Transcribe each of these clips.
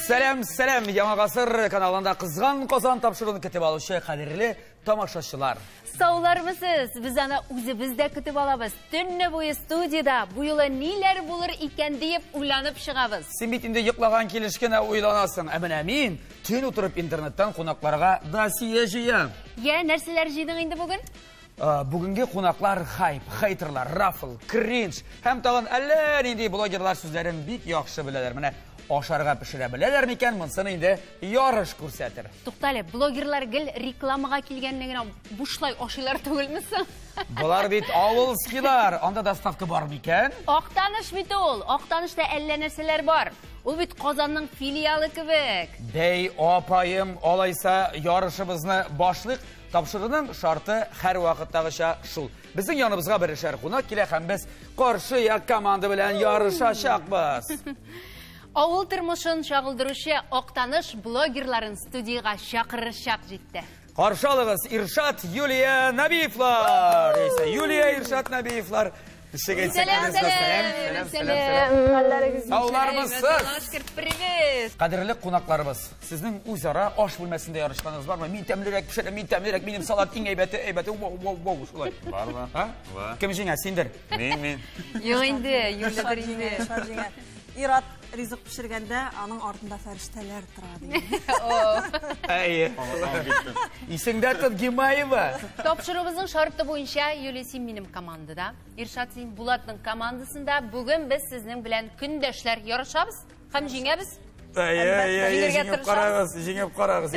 Сәлем, Яңа ғасыр каналында қызған қозан тапшыруын күтіп алушы қадірлі тамашашылар. Саулармысыз, біз ана өзімізді күтіп алабыз. Түнні бойы студияда бұйылы нелер болыр екен дейіп ойланып шығабыз. Сен бетінде йоқлаған келішкені ойланасың. Әмін, түн отырып интернеттен қонақларға досье жия. Нәрселер жидің енді бүгін? Бүгінге қонақлар хайп, хейтерлар, рафл, кринж, һәм тағын әлі блогерлар сөздерін бик яқшы білелер. Менә ашарға пішіре білелер мекен, мұнсын енді ярыш көрсетір. Тоқталі, блогерлар гіл рекламаға келгеннеген бұшлай ашылар түгілмісің? Бұлар бит ауылскилар, анда доставка бар мекен? Ақтаныш бит ол, Ақтанышта әлі нәрселер бар. Ол бит Қазанның филиалы кебек. Бей, апайым, олайса ярышыбызны башлык. Тапшырының шарты һәр вакыттагыча шул. Безнең яныбызга бер шәр кунак килә һәм без каршы як команда белән ярышачакбыз. Авыл тормышын шагылдыручы Ақтаныш блогерларын студияга чакырышак җитте. Каршы алыгыз Иршат, Юлия Набиевлар. Юлия, Иршат, Набиевлар. Сәлем. Саулармысыз. Привет. Кадерле кунакларыбыз, сезнең үзара аш бүлмәсендә ярышканыңыз бармы? Мин тәмлерәк пешерәм, минем салат иң әйбәте, воу, шулай. Бармы? Кем җиңә, синдер? Мин. Юк инде, Юлдадыр инде. Ират ризык пешергәндә, аның артында фәрештәләр тора дигән. Әйе. Исеңдә тот Гимаева. Тапшырыбызның шарты буенча Юлия син минем командада, Иршат син Булатның командасында. Бүгін біз сезнең белән көндәшләр ярышабыз һәм җиңәбез. Жеңеп карагыз.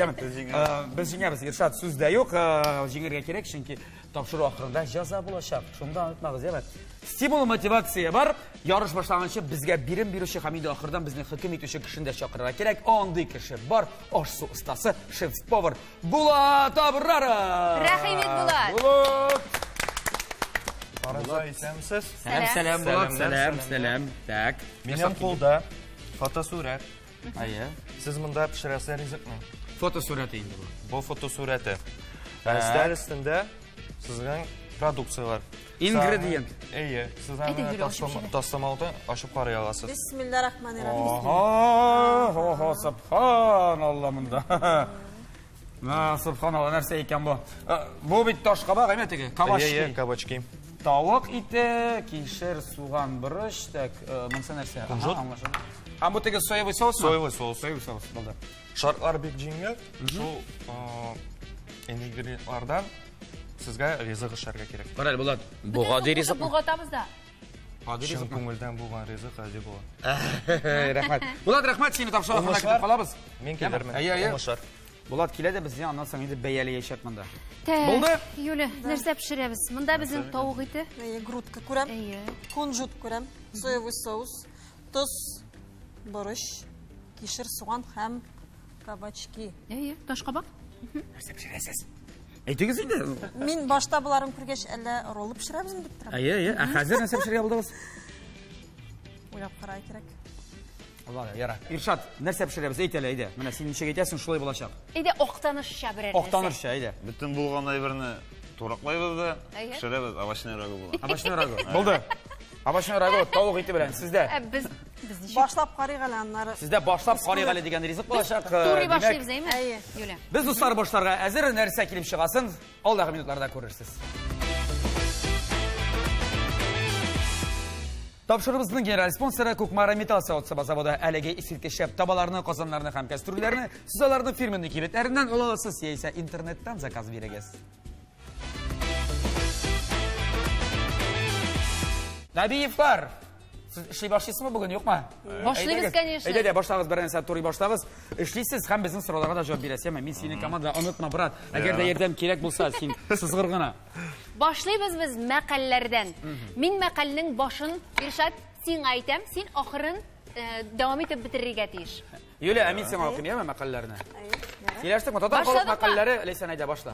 Без җиңәбез. Иршат сүздә юк, җиңәргә кирәк, чөнки тапшыру ахырында җәза булачак. Шунда онытмагыз, яме. Стимул, мотивация бар. Ярыш башланганчы безгә бирем бирүче һәм инде ахырдан безне хөкем итүче кешене дә чакырырга кирәк. Андый кеше бар. Аш-су остасы, шеф-повар Булат Абраров. Рәхимет Булат. Арыза исәмсез? Сәлем, Булат. Сәлем. Так. Минем кулда фотосурәт. Әйе. Сез монда пешерәсез ризыкны. Фотосурәте инде бу. Бу фотосурәте. Стәр өстендә сезнең продукциялар. Ингредиент. Әйе, сезнең тастамалды ашып карый аласыз. Бисмиллахиррахманиррахим. Субханалла монда. Субханалла, нәрсә икән бу? Бу бит ташкабак, әйме теге, кабачки. Әйе, кабачки. Тавык ите, кишер, суган, борыч, так, монсы нәрсә? Кунжут. Һәм бу теге соевый соус? Соевый соус. Булды. Шартлар бик җиңел. Шул ингредиентлардан сезгә ризык эшләргә кирәк. Карале, Булат. Бу гади ризык. Бу гатабыз да. Чын күңелдән булган ризык гади була. Рәхмәт. Булат, рәхмәт, сине тапшырырга көтеп калабыз. Мин килермен. Әйе. Булат килә дә безне аннан соң инде бәяләячәк монда. Булды? Юля, нәрсә пешерәбез? Монда безнең тавык ите. Грудка күрәм. Әйе. Кунжут күрәм. Соевый соус, туз, борыч, кишер, суган һәм кабачки. Әйе, ташкабак. Нәрсә пешерәсез? Әйтегез инде. Мин башта буларын күргәч, әллә роллы пешерәбезме дип торам. Әйе. Хәзер нәрсә пешерә булдыгыз? Уйлап карай кирәк. Алла, яра. Иршат, нәрсә пешерәбез? Әйт әле, әйдә. Менә син ничек әйтәсең, шулай булачак. Әйдә, Ақтанышча берәр нәрсә. Ақтанышча, әйдә. Бөтен булган әйберне тураклайбыз да, пешерәбез, овощной рагу була. Овощной рагу. Булды. Овощной рагу тавык ите белән сездә. Без Башлап карыйк әле аннары. Сездә башлап карыйк әле дигән ризык булачак. туры башлыйбыз, әйме? Әйе. Юля. Без дуслар башларга әзер, нәрсә килеп чыгасын, алдагы минутларда күрерсез. Тапшырыбызның генераль спонсоры Кукмара Металл заводы әлеге исерткеч табаларны, казаннарны һәм кастрюльләрне сез аларны фирменный кибетләреннән ала аласыз, яисә интернеттан заказ бирегез. Набиевлар, эшли башлыйсызмы бүген, юкмы? Башлыйбыз, конечно. Әйдә, башлагыз, бер нәрсә турый башлагыз. Эшлисез һәм безнең сорауларга да җавап бирәсез. Мин синең команда, онытма, брат. Әгәр дә ярдәм кирәк булса, син сызгыр гына. Башлыйбыз без мәкалләрдән. Мин мәкалнең башын, Иршат, син әйтәм, син ахырын дәвам итеп бетерергә тиеш. Юлия, мин сиңа укыйм, яме мәкалләрне. Киләштекме? Татар халык мәкалләре, Ләйсән, әйдә, башла.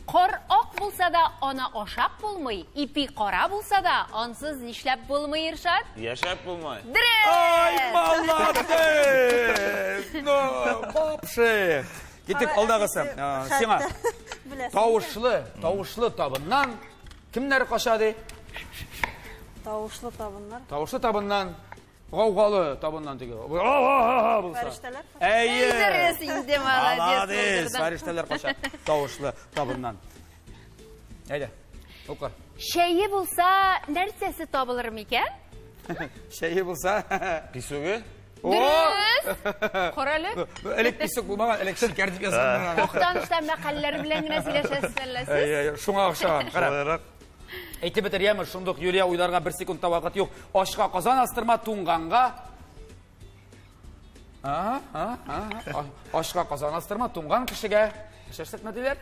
Қор ак булса да, ана ашап булмый. Ипи кара булса да, ансыз нишләп булмый, Иршат? Яшәп булмай. Ай, молодец! Ну, попшы! Китик алдагысы. Сиңа. Тавышлы табыннан кемнәр качады? Тавышлы табыннар. Тавышлы табыннан Qavqalı tabından tege. Fəriştələr. Interesinde Молодец. Fəriştələr qaşar. Tavuşlu tabından. Haydi. Oqar. Şeyi bulsa nersesi tabılır mı iken? Şeyi bulsa. Pisuğu? Dürüst. Koralı. Elek pisik bulmagan, elek şeker dip yazan. Toxtanışlar məqəlləri bilən günə siləşəsiz. Şuna oxşan. Qarab. Şolarak. Әйтеп бетерәме, шундук Юлия уйларга 1 секундта вакыт юк. Ашка казан астырма туңганга. Ашка казан астырма туңган кешегә. Эшләштермәделәр?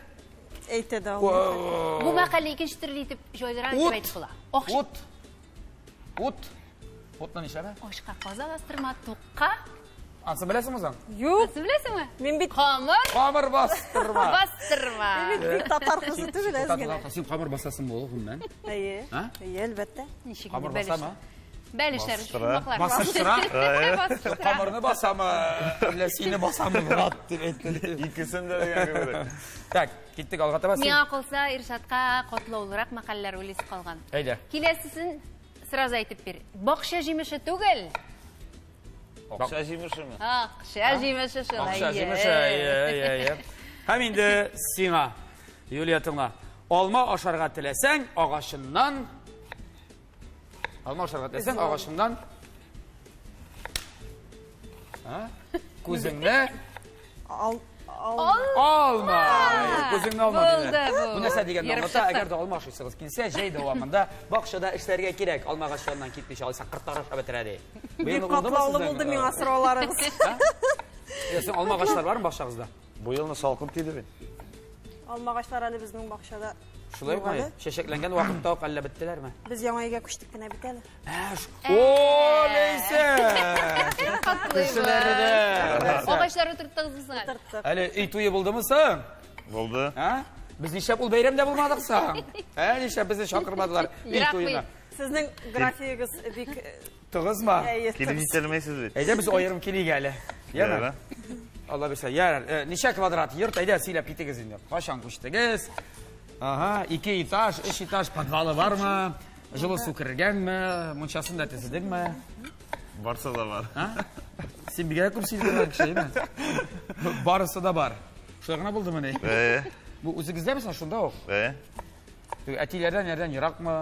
Әйтәдә ул. Bu məqələ ikinci türlü itib joylaran Ut. etib bular. Ут. Утны нишәбә? Ашqa qazan astırma tuqqa. Ансы беләсеңме соң? Юк, Nasıl bilesіңmi? мен бит Қамыр Камыр бастырма. бастырма. бит татар кызы түгел әзгенә. Син камыр басасың бу, мен. Әйе. Ha? Әйе, әлбәттә. Ничек Камыр бәлеш. басамы? Бәлешләр Бастыра. шумаклар. Басыштыра. Бастыра. Камырны басамы? Әллә сине басамы? Рат дип әйтте. İkisini de yani. Так, киттек алга таба. Миңа калса Иршатка котлаулырак мәкалләр уйлыйсы калган. Әйдә. Киләсесен сразу әйтеп бир. Бакча җимеше түгел. Akşa jimuşu mu? Акша җимеше шул. Акша җимеше. Һәм инде сиңа, Юлия тыңла. Алма ашарга теләсәң, агашыннан агашыннан күзеңне алма. Күзеңне алма. Бу нәрсә дигән аңлата, әгәр дә алма ашыйсыгыз килсә, җәй дәвамында бакчада эшләргә кирәк. Алма агачларыннан китмичә алса кыртлар аша бетерә ди. Бик катлаулы булды миңа сорауларыгыз. Син алма агачлар бармы бакчагызда? Bu yıl salkım tiydi ben. Алма агачлары әле безнең бакчада. Шулай мы? Чәчәкләнгән вакытта ук әллә беттеләрме? Без яңа өйгә күчтек кенә бит әле. О, нейсе! Кешеләрдә. Агачлары тырттыгыз сыңар. Тыртып. Әле үй туе булдымы соң? Oldu. Без нишәп ул бәйрәмдә булмадык соң? Нишәп безне чакырмадылар үй туена? Сезнең графигыгыз бик Тыгызмы? Kilim yitelmeysiz bit. Әйдә без аерым килик әле. Яме? Алла бирсә, яр, ничә квадрат йорт, әйдә сөйләп китегез инде. Кашан күчтегез? Ага, 2 этаж, 3 этаж подвалы бармы? Жылы су кергәнме? Мунчасын да төзедеңме? Varsa da var. Син бигрәк күп сөйләгән кешеме? Барысы да бар. Шулай гына булдымы ни? Бу үзегездә мисәл шунда ук? Әтиләрдән ярдан еракмы?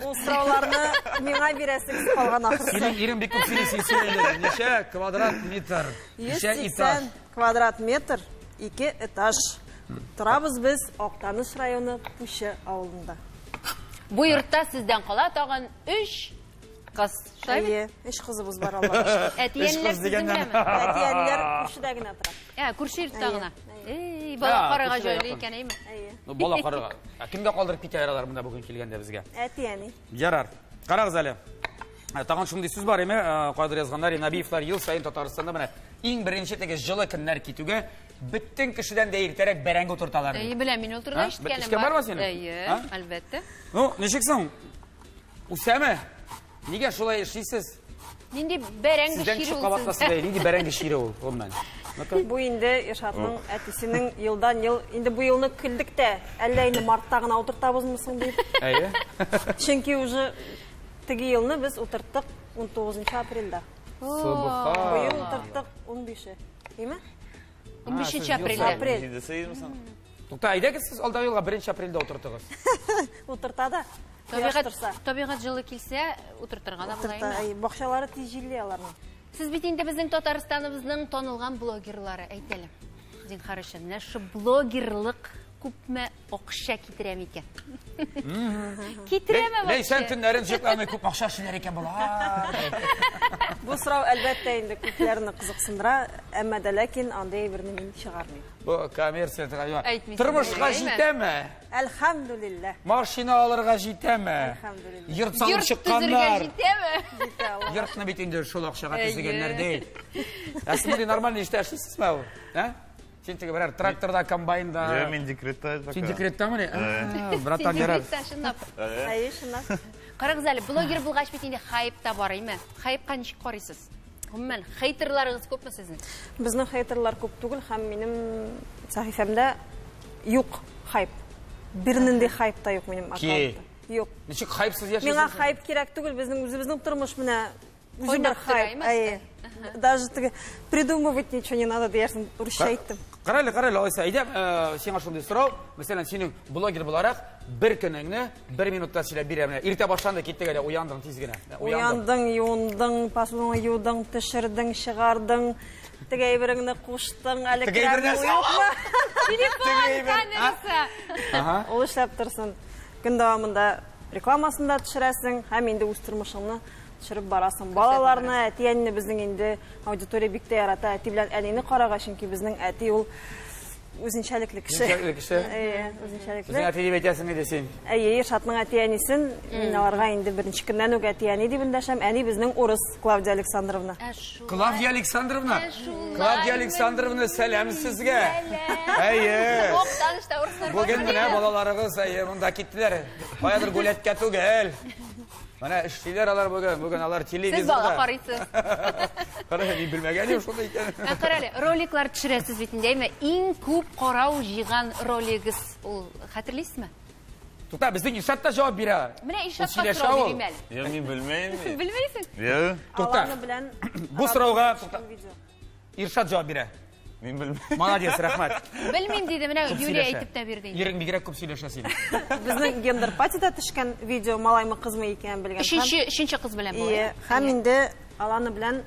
ул сорауларны миңа бирәсегез калган ахырсы. Синең ирен бик күп сөйләде. Ничә квадрат метр? Ничә этаж? 180 квадрат метр, 2 этаж. Торабыз без Актаныш районы Пүше авылында. Бу йортта сездән кала тагын 3 кыз. Шулаймы? Әйе, 3 кызыбыз бар Аллага. Әтиянләр кыз дигәннән. сездәнме? Әтиянләр Пүшедә генә тора. Күрше йортта гына. Бала карага җайлы икән, әйме? Әйе. Бала карага. Кемгә калдырып китә яралар монда бүген килгәндә безгә? Әтияни. Ярар. Карагыз әле. Тагын шундый сүз бар име? Кайдыр язганнар, Набиевлар ел сайын Татарстанда менә иң беренче теге җылы көннәр китүгә бөтен кешедән дә иртәрәк бәрәңге утырталар. Әйе, беләм, мин ул турыда ишеткәнем Эшкә барма син? Әйе, әлбәттә. Ну, ничек соң? Үсәме? Нигә шулай эшлисез? Нинди бәрәңге Сездән шире кичек ул кабатласы сездә? бәй, нинди бәрәңге шире ул, оннан. Бу инде Иршатның әтисенең елдан ел инде бу елны килдек тә, әллә инде мартта гына утыртабызмы соң дип. Әйе. Чөнки уже теге елны без утырттык 19 апрельдә. Бу Субхан. ел утырттык 15. Име? 15 апрельдә. Апрель. Şimdi sayır mısın? Тукта, әйдәгез сез алдагы елга 1 апрельдә утыртыгыз. Утырта да. Табигать җылы килсә, утыртырга да була Утырта. инде. Бакчалары тиҗилли аларның. Сез бит инде безнең Татарстаныбызның танылган блогерлары, әйтәлем. Зинһар өчен, менә шу блогерлык күпме акча китерә микән? Китерәме бу? Ләйсән төннәрен җыйкламый күп акча эшләр икән була. Бу сорау әлбәттә инде күпләрне кызыксындыра, әмма дә ләкин андай берне мин чыгармыйм. Бу коммерция тирәя. Әйтмисез, Тормышка әйме? җитәме? Әлхәмдүлилләh. Машина алырга җитәме? Әлхәмдүлилләh. Йорт салып Йорт төзергә чыкканнар. җитәме? Җитә ул. Йортны бит инде шул акчага Әйе. төзегәннәр değil. Әсмәди нормаль эштә эшлисезме ул? Син теге берәр тракторда, комбайнда. Ya ben dekrettayız Син bakalım. декреттәме ни? Братан ярар. Әйе, шуннан. Карагыз әле, блогер булгач бит инде хайп та бар, әйме? Хайпка ничек карыйсыз? Гомумән, хейтерларыгыз күпме сезнең? Безнең хейтерлар күп түгел һәм минем сәхифәмдә юк хайп. Бернинди хайп та юк минем аккаунтта. Юк. Ничек хайпсыз Миңа яшисез? хайп кирәк түгел, безнең үзебезнең тормыш менә Үзі бір хайп. Даже придумывать ничего не надо, дерсің, ұрыша айттым. Қарайлы, Алайса, айдап, сен ашылды сұрау, мәселен, сенің блогер боларақ, бір күніңні, бір минутта сөйлеп беремін. Ерте баштан да кеттіге де ұяндың тезгені. Ұяндың, юындың, пасылыңы юдың, түшірдің, шығардың, тігей біріңді қуштың, әлі кірәмі ұйықма. Телефон камерасы. Ол ішләп тұрсын. Күн давамында рекламасында түшірәсің, һәм енді өз тұрмышыңны түшіріп барасың. Балаларына, әти әніне біздің енді аудитория бікті ярата, әти білән әнені қараға, шынки біздің әти ол өзіншәліклі кіші. Өзің әти деп әтесің едесен? Ершатның әти әнесін, мен аларға енді бірінші күннен өк әти әне деп үндәшәм. Әне біздің орыс Клавдия Александровна. Клавдия Александровна? Клавдия Александровна, сәлем сізге. Бүгін міне балаларығыз мұнда кеттілер. Баядыр гулетке түгел. Mana işçiler alır bugün alır televizyonda. Siz bala qaraysiz. Qarayın, мен bilmegen yok şunda икән. Qaraylı, roliklar төшерәсез бит инде, әмма иң күп карау җыйган ролигыз ул хәтерлисезме? Тута, безнең Ишат та җавап бирә. Менә Ишат та сорау бирим әле. Я мин белмәйм. Белмәйсең? Тута. Бу сорауга Иршат җавап бирә. Мин белмәйм. Молодец, рәхмәт. Белмим диде, менә Юлия әйтеп тә бирде. Йөрәк бигрәк күп сөйләшә син. Безнең гендер патида төшкән видео малаймы кызмы икән белгән. Өченче кыз белән була. Һәм инде аланы белән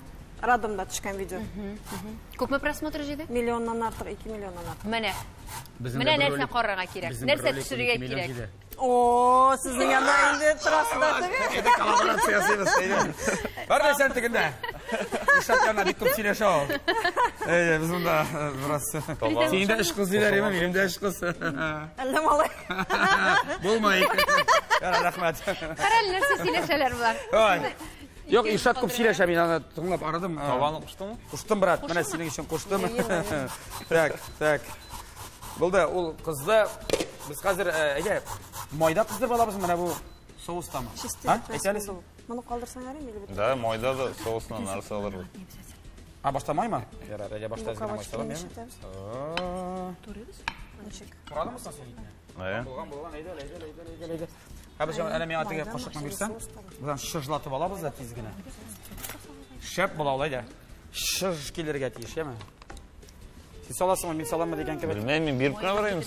радомда төшкән видео. Күпме просмотр җыйды? Миллионнан артык, 2 миллионнан артык. Менә. Менә нәрсә карарга кирәк? Нәрсә төшерергә кирәк? О, сезнең янда инде торасыздар түгел. Әйдә коллаборация ясыйбыз. Бар да сән тегендә. Ишат янда бик күп сөйләшә ул. Без монда бераз. Син дә эш кыз диләр, минем дә эш кыз. Әллә малай. Булмай. Рәхмәт. Карал нәрсә сөйләшәләр булар. Yok, Ишат күп сөйләшә, мин аны тыңлап арадым. Табаны куштыңмы? Куштым, брат. Менә синең өчен куштым. Так. Булды, ул кызды biz хәзер майда кыздырып алабыз менә бу соустамы? Әйтәлесең. Моны калдырсаң әле миле бит. Да, майда да соусынан нарса алырбыз. Башта маймы? Ярар, я башта изгән май салам, яме? Турыбыз. Ничек? Кырадымсың син итне? Булган, әйдә. Хәбәр әнә миңа теге кашыкны бирсәң, будан шыжлатып алабыз да тиз генә. Шәп була алай да. Шыж килергә тиеш, яме? Син саласыңмы, мин саламмы дигән кебек. Белмәйм, мин биреп кенә барайм.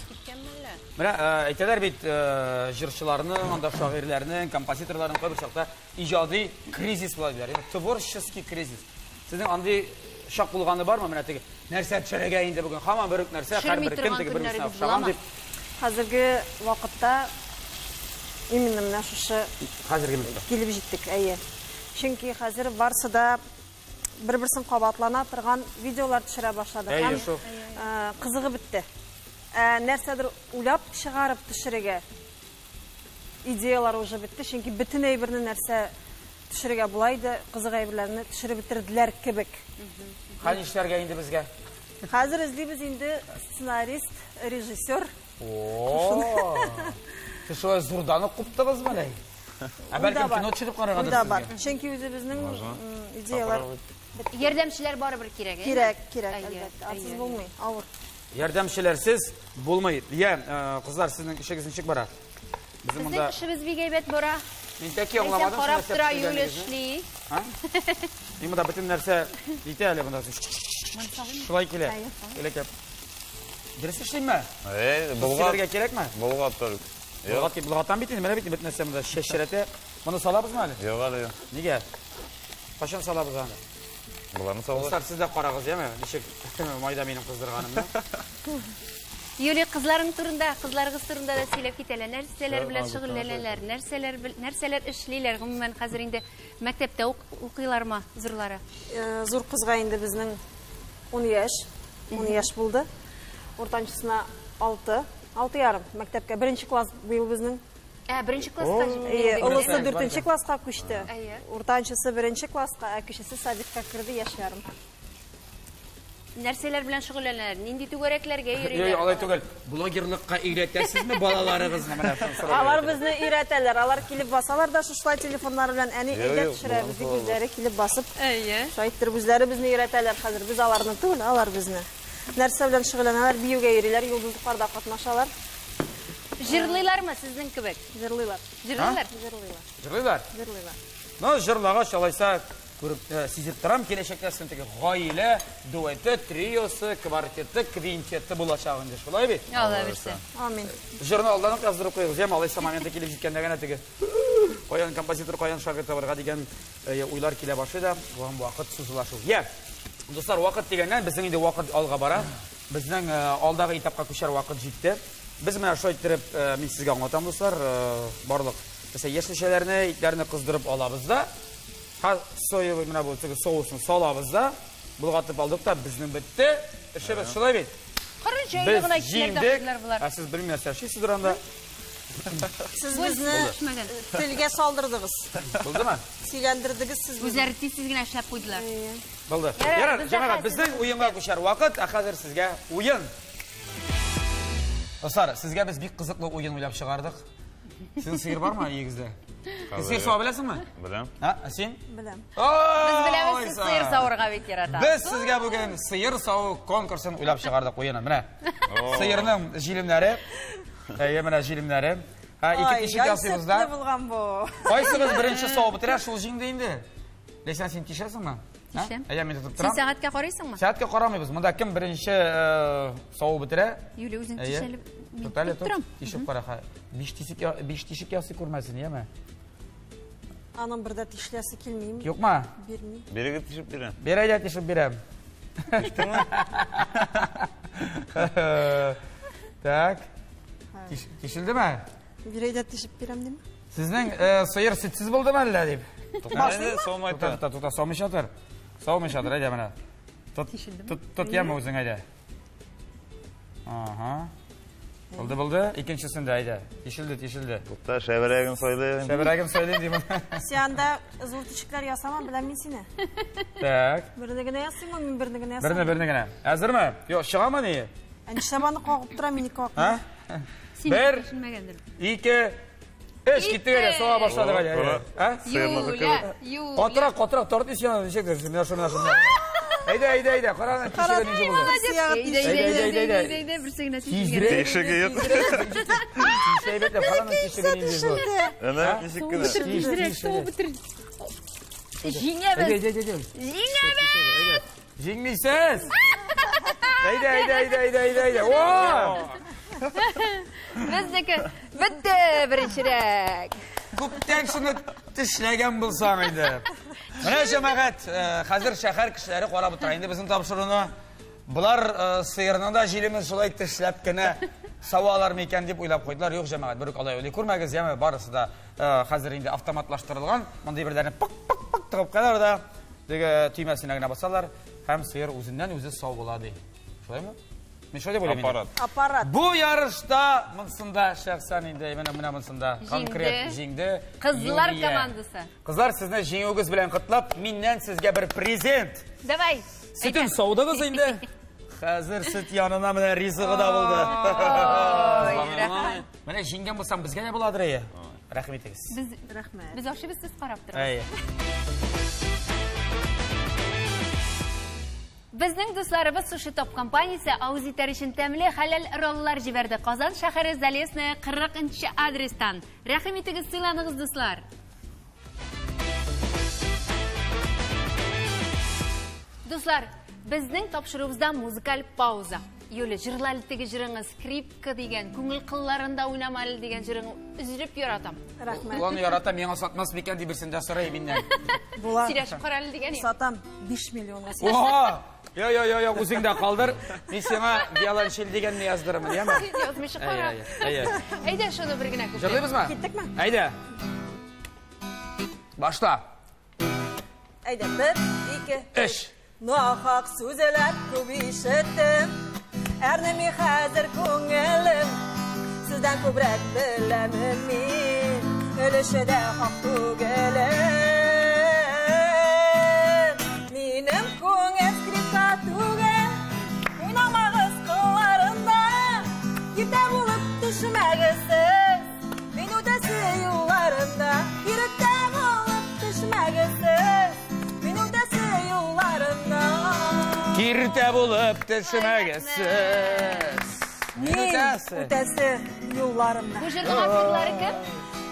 Менә әйтәләр бит, җырчыларның, анда шагыйрьләрнең, композиторларның кайбер чакта иҗади кризис була диләр. Творческий кризис. Сезнең андый шак булганы бармы? Менә теге нәрсә төшерергә инде бүген һаман бер үк нәрсә, һәрбер кем теге бер нәрсә охшаган дип. Хәзерге вакытта именно менә шушы Хәзерге минутта килеп җиттек, әйе. Чөнки хәзер барсы да бер-берсен кабатлана торган видеолар төшерә башлады. Әйе, шул. Кызыгы бетте. Нәрсәдер уйлап чыгарып төшерергә идеялар уже бетте. Чөнки бөтен әйберне нәрсә төшерергә була иде, кызык әйберләрне төшереп бетерделәр кебек. Хәл эшләргә инде безгә. Хәзер эзлибез инде сценарист, режиссер. Сез шулай зурдан ук куптыгыз менә. Бәлкем кино төшереп карарга да бар. Чөнки үзебезнең идеялар Ярдәмчеләр барыбер кирәк. Кирәк, әлбәттә. Атсыз булмый, авыр. Ярдәмчеләрсез булмый. Я, кызлар, сезнең ишегез ничек бара? Безнең монда эшебез бик әйбәт бара. Мин тәки аңламадым. Карап тора, Юлия эшли. Мин монда бөтен нәрсә җитә әле монда. Шулай килә. Элекә. Дөрес эшлиме? Булгарга кирәкме? Булгаттыр. Булгаттан бит инде, менә бит бөтен нәрсә монда шәшәрәтә. Моны салабызмы әле? Юк әле. Нигә? Кашан салабыз аны? Буларны салабыз. Кызлар, сез дә карагыз, яме? Ничек майда минем кыздырганымны? Юлия кызларың турында, кызларыгыз турында да сөйләп китәләр. Нәрсәләр белән шөгыльләнәләр, нәрсәләр эшлиләр. Гомумән хәзер инде мәктәптә укыйлармы зурлары? Зур кызга инде безнең 10 яшь булды. Уртанчысына 6,5 мәктәпкә 1нче класс быел безнең. Беренче класска җибәрде. Улысы 4нче класска күчте. Уртанчысы 1нче класска, кечесе садикка керде яшьләрем. Нәрсәләр белән шөгыльләнәләр? Нинди түгәрәкләргә йөриләр? Юк, алай түгел. Блогерлыкка өйрәтәсезме балаларыгызны? Менә сорау. Алар безне өйрәтәләр. Алар килеп басалар да шушлай телефоннар белән әни әйдә төшерәбез дип үзләре килеп басып. Әйе. Шайтыр үзләре безне өйрәтәләр хәзер. Без аларны түгел, алар безне. Нәрсә белән шөгыльләнәләр? Биюгә йөриләр, йолдызлыкларда катнашалар. Җырлыйлармы сезнең кебек? Җырлыйлар. Җырлыйлар. Җырлыйлар? Ну, җырлагач алайса Sizip duram kelешекте сендегі ғаилә, дуэті, триосы, квартеті, квинтеті болашағын деш. Бұлай бе? Алла берсін. Амин. Журналдан қаздырып қойғыз. Алайса моментті келіп жеткендеген әтігі. Қоян композитор, қоян шағырты барға деген ойлар келе башы да, оған уақыт сузылашу. Достар, уақыт дегеннен біздің енді уақыт алға бара. Біздің алдағы этапқа көшер уақыт жетті. Біз мына шо айттырып, мен сізге аңлатам достар, барлық ешлішелеріне, итлеріне қыздырып алабыз да. Соевый мына бұл соусын салабыз да. Бұлғатып алдық та біздің бітті. Іші біз шылай бет. Біз жеңдік. Сіз білмейсіз әршейсіз дұранда. Siz bizni tilga soldırdınız. Buldu mu? Siylendirirdiniz siz bizni. O'zlari tez-tezgina ishlab qo'ydilar. Buldu. Yarar, jamaat bizning o'yinga ko'shar vaqt, hozir sizga o'yin. Dostlar, sizga biz bir qiziqli o'yin o'ylab chiqardik. Sizning sigir bormi egizda? Sigir sog' bilasizmi? Bilaman. Ha, sen? Bilaman. Biz bilamiz, siz sigir sovurg'a bet yaratasiz. Biz sizga bugun sigir sog' konkursini o'ylab chiqardik o'yinni. Mana. Sigirning jilimlari mana jilimlari. Ha, ikki teshik yasaymiz-da. Ay, bo'lgan bu. Qaysimiz birinchi sog' bitirar, shu jingda endi. Lekin sen teshasizmi? Tesham. Men tutib Sen turaman. soatga qaraysizmi? Soatga qaramaymiz. Bunda kim birinchi sog' bitira? Yuli o'zing teshilib turam. Teshib qara. 5 teshik yasay ko'rmasin, yema. Anam birda tishlasi kelmaymi? Yo'qmi? Bermaymi. Biriga teshib beraman. Berayda teshib beram. Tak. Teshildimi? Birayda teshib beram deymi? Sizning sigir sitsiz bo'ldimi alla deb. To'xtaydi, sovmaydi. To'xta, sovmishadir. Sovmishadir, ayda mana. Tut yema o'zing ayda. Aha. Bo'ldi. Ikkinchisini ayda. Teshildi. To'xta, shavaragim soylayman. Shavaragim soylayman deyman. Senda uzun teshiklar yasaman, bilaman seni. Tak. Birinigina yasayman, men birinigina yasaman. Birinigina. Hazırmi? Yo'q, chiqaman ne? Anishtabani qoqib turaman, meni qoqib. Ha? Bir, tushunmagandir. 2, 3 ketaveradi, so'ra boshladik ayda. Ha? Yuli. Qotiroq tort isyon chekdir. Shuna. Ayda. Qarang, teshigi ninja bo'ldi. Ayda, bir sigina teshigi. Teshiga yo'q. Teshigi qarang, teshigi ninja bo'ldi. Ana, teshikini. Jingamiz. Jingmisiz. Ayda. Voy! Bizniki bitta birinchirak. Ko'pdan shuni tishlagan bo'lsam edi. Mana jamaat, hozir shahar kishilari qarab o'tiraydi bizning topshiriqni. Bular sigirning da jilimiz shulay tishlabgina savollarmi ekan deb o'ylab qo'ydilar. Yo'q jamaat, bir qolaylik. Ko'rmagingiz-mi? Barisida hozir endi avtomatlashtirilgan. Bunday birlarni paq tig'ib qo'yarda. Dega tuymasinagina basalar, ham sigir o'zidan o'zi sog' bo'ladi. Shulaymi? Men shunday bo'laman. Apparat. Bu yarışda mınsında şahsen indi, mana mınsında konkret jingdi. Qizlar komandasi. Qizlar sizni jingingiz bilan qutlab, mendan sizga bir prezent. Davay. Sütün sovdingiz endi. Hozir süt yonina mana rizig'ida bo'ldi. Mana jingan bo'lsam bizga nima bo'ladi? Rahmat aytasiz. Rahmat. Biz oshimiz siz qarab turamiz. Bizning do'stlarimiz Sushi Top kompaniyasi auditor uchun ta'minli halal rollar jiberdi. Qozon shahri Zalesnoye 40-adresdan. Rahmatingiz silanig'iz do'stlar. Do'stlar, bizning topshirig'imizdan muzikal pauza. Yo'li jirlalitigi jiringiz, skripka degan, ko'ngil qillarinda o'ynamali degan jiringni uzrib yaratam. Rahmat. Ularni yaratam, menga sotmas ekan deb birsin dastoray mendan. Bular. Silashib qarali degan. Satam 5 millionga. Oha! Yo'q, o'zingda qoldir. Men senga violonchel deganni yozdiraman, yema. Yozmishi qarab. Ayda shuni birgina ko'rib. Jirlaymizmi? Ketdikmi? Ayda. Boshla. Ayda 1, 2, 3. Nohaq so'zlar ko'p eshitdim. Ernimi hozir ko'nglim sizdan ko'proq bilaman men. O'lishida haq to'galim. Menim ko'nglim skripka tugan. O'ynamag'iz qo'llarimda. Yurtda bo'lib tushmag'isiz. Men o'tasi yo'llarimda. Yurtda bo'lib tushmag'isiz. Men o'tasi yo'llarimda. Kirte bulup düşmegesiz. Men o'tasi yo'llarimda. Bu jirning aktyorlari kim?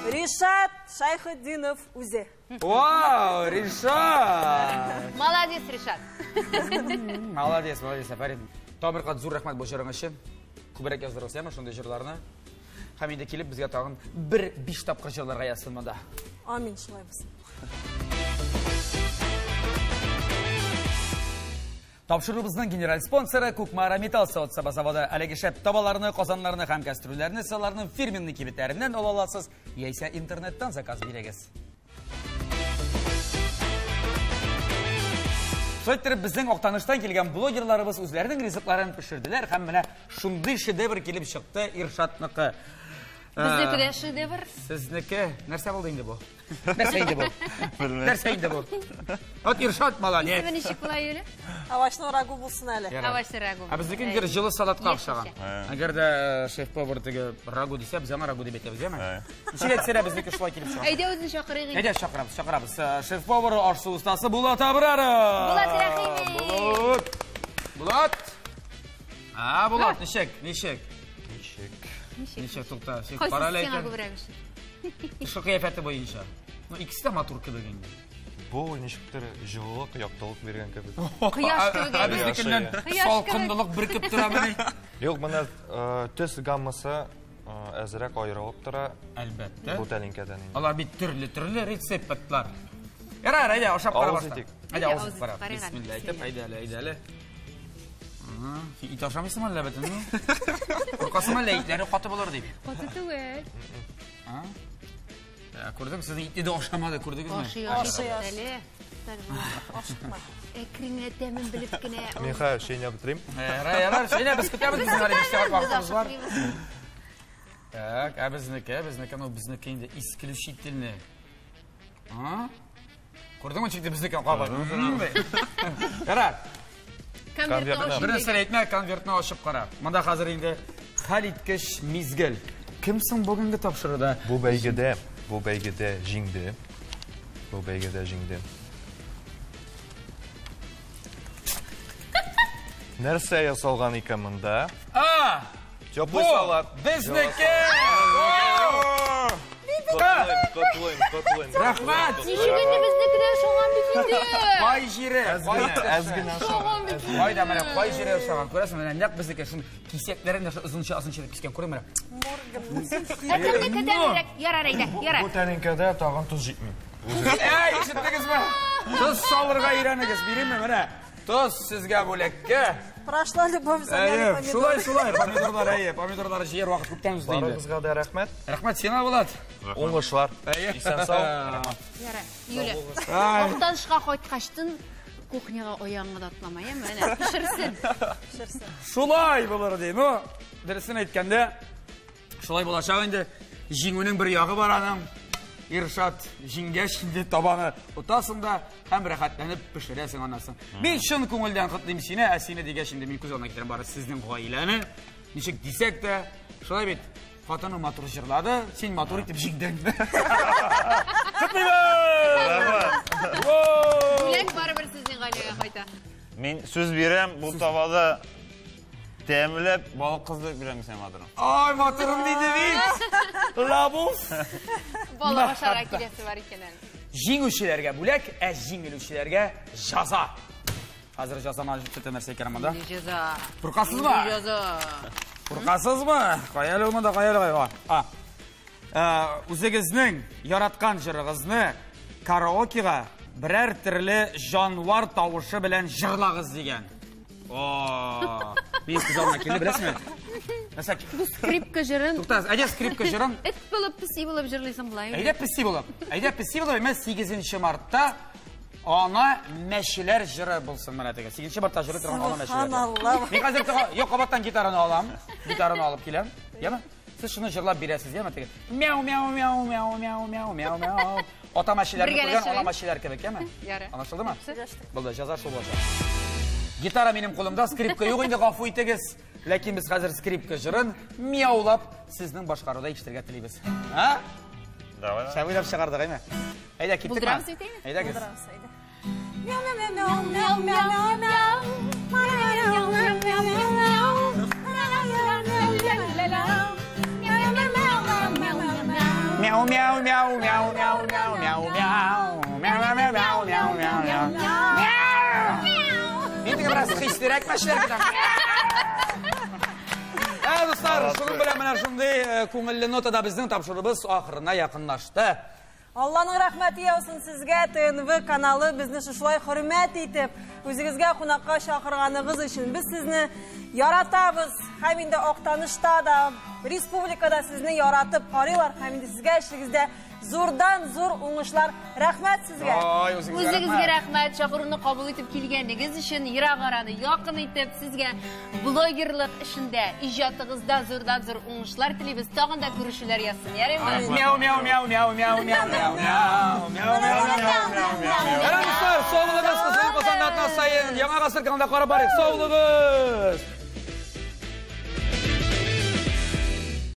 Ришат Шайхетдинов үзе. Вау, Ришат! Молодец, Ришат. Молодец, Афарин. Тамырға зур рахмат бұл жырың үшін. Көбірек яздырғысы яма, шондай жырларына. Хаминде келіп, бізге тағын бір 5 тапқыр жырларға ясын мұнда. Амин, шылайбыз. Тапшырыбыздың генераль спонсоры Кукмара Металл заводы әлеге шәп табаларыны, қазанларыны һәм кастрюльләрне сыларының фирменный кибетләреннән ала аласыз, яисә интернеттан заказ бирегез. Шайтыр безнең Актаныштан килгән блогерларыбыз үзләренең ризыкларын пешерделәр һәм менә шундый шедевр килеп чыкты Иршатныкы. Безнеке дә шедевр. Сезнеке нәрсә булды инде бу? Нәрсә инде бу? Нәрсә инде бу? От Иршат молодец. Сез ничек була Юля? Авашның рагу булсын әле. Авашның рагу. Безнеке инде җылы салатка охшаган. Әгәр дә шеф-повар теге рагу дисә, без аңа рагу дип әйтәбез, яме? Ничек әйтсә безнеке шулай килеп чыга. Әйдә үзен чакырыйк. Әйдә чакырабыз. Шеф-повар ашсу ustaсы Булат Абраров. Булат Рәхимов. Булат. Булат, ничек? Ничек тукта, син паралай икән. Шу кыяфәте буенча. Ну, икесе дә матур кебек инде. Бу ничектер җылылык, яктылык биргән кебек. Кояш кебек. Безнекеннән салкынлык беркеп тора менә. Юк, менә төс гаммасы әзрәк аерылып тора. Әлбәттә. Бу тәлинкәдән инде. Алар бит төрле рецептлар. Әйдә, ашап кара башла. Әйдә, ашап кара. Бисмилла әйтеп, әйдә. Ит ашамыйсың әллә бетен? Куркасың әллә итләре каты булыр дип. Каты түгел. Күрдең, сез итне дә ашамады, күрдегезме? Ашый. Экриңе тәмен белеп кенә. Миха, шейня битрим. Раялар, шейня без көтәбез, безнең әле бишәр вакытыбыз бар. Так, безнеке инде исключительный. Күрдеңме, чикте безнеке кабат. Кара. Бір нәрсе әйтмә, конвертны ашып қара. Монда хәзер инде хәл иткеч мизгел. Кемсең бүгенге тапшыруда? Бу бәйгедә җиңде. Нәрсә ясалган икән монда? Теплый салат. Безнеке! Котлыйм. Рәхмәт! Ничек инде безнекедә шуган бит инде? Кай җире? Әзгенә шаган. Кайда менә кай җире шаган? Күрәсең, менә нәкъ безнеке шул кисәкләрен дә озынча дип кискән, күрәм менә. Ярар әйдә, ярар. Бу тәлинкәдә тагын туз җитми. Ишеттегезме? Тоз салырга өйрәнегез, биреме менә? Тоз сезгә бүләккә. Прошла любовь за нами. Шулай. Помидорлар җыяр вакыт күптән үзде инде. Барыгызга да рәхмәт. Рәхмәт сиңа, Булат. Уңышлар. Исән сау. Ярар. Юля. Актанышка кайткачтын кухняга ояңны да атламай, менә пешерсен. Шулай булыр ди. Ну, дөресен әйткәндә, шулай булачак инде. Җиңүнең бер ягы бар аның. Иршат җиңгәч инде табаны утасың да һәм рәхәтләнеп пешерәсең анасын. Мин чын күңелдән котлыйм сине, ә сине дигәч инде мин күз алдына китерәм бары сезнең гаиләне. Ничек дисәк тә, шулай бит. Хатыны матур җырлады, син матур итеп җиңдең. Бүләк барыбер сезнең гаиләгә кайта. Мин сүз бирәм, бу тавада тәмләп балык кызды бирәм сиңа матурым. Ай, матурым диде бит. Лабуф. Балык ашарга киләсе бар икән әле. Җиңүчеләргә бүләк, ә җиңелүчеләргә җәза. Хәзер җәзаны җитә нәрсә икән монда? Җәза. Куркасызмы? Җәза. Куркасызмы? Каял монда, каял. Үзегезнең яраткан җырыгызны караокега берәр төрле җанвар тавышы белән җырлагыз дигән. Мин күз алдына килде, беләсезме? Бу скрипка җырын. Туктагыз, әйдә скрипка җырын. Эт булып, песи булып җырлыйсың булай. Әйдә песи булып, мен 8 мартта ана мәчеләр җыры булсын менә теге. 8 мартта җырлый торган ана мәчеләр. Мин хәзер юк кабаттан гитараны алам. Гитараны алып киләм. Яме? Сез шуны җырлап бирәсез, яме теге. Мяу. Ата мәчеләрне күргән ана мәчеләр кебек, яме? Аңлашылдымы? Булды, җаза шул булачак. Гитара минем кулымда, скрипка юк инде, гафу итегез. Ләкин без хәзер скрипка җырын мяулап сезнең башкаруда ишетергә телибез. Давай. Шәвиләп чыгардык, әйме? Әйдә, киттек. Булдырамыз итәме? Әйдәгез. Мяу. Мяу, мяу, мяу, мяу, мяу, мяу, мяу, мяу. Мяу, мяу, мяу, мяу, мяу, мяу, мяу. Мяу. Енді біраз қиыстырайық машылар. Достар, шуның білен мына шындай көңілі нотада біздің тапшырыбыз ақырына яқынлашты. Алланың рахметі яусын сізге, ТНВ каналы бізді шушылай хөрмәт етіп, өзіңізге қонаққа шақырғаныңыз үшін біз сізні яратабыз, һәм инде Актанышта да, республикада сізні яратып қарылар, һәм инде сізге ішігізде зордан зор уңышлар. Рәхмәт сізге. Өзіңізге рәхмәт, шақыруны қабыл етіп келгеніңіз үшін, Ирақ араны яқын етіп, сізге блогерлық ішінде, ижатығызда зордан зор уңышлар тілейбіз. Тағында көрішілер ясын, ярайма? Мяу, мяу, мяу, мяу, мяу, мяу, мяу, мяу, мяу. Соғылығыз, қызыл қосандатына сайын, яңа ғасыр қанда қара барық, соғылығыз.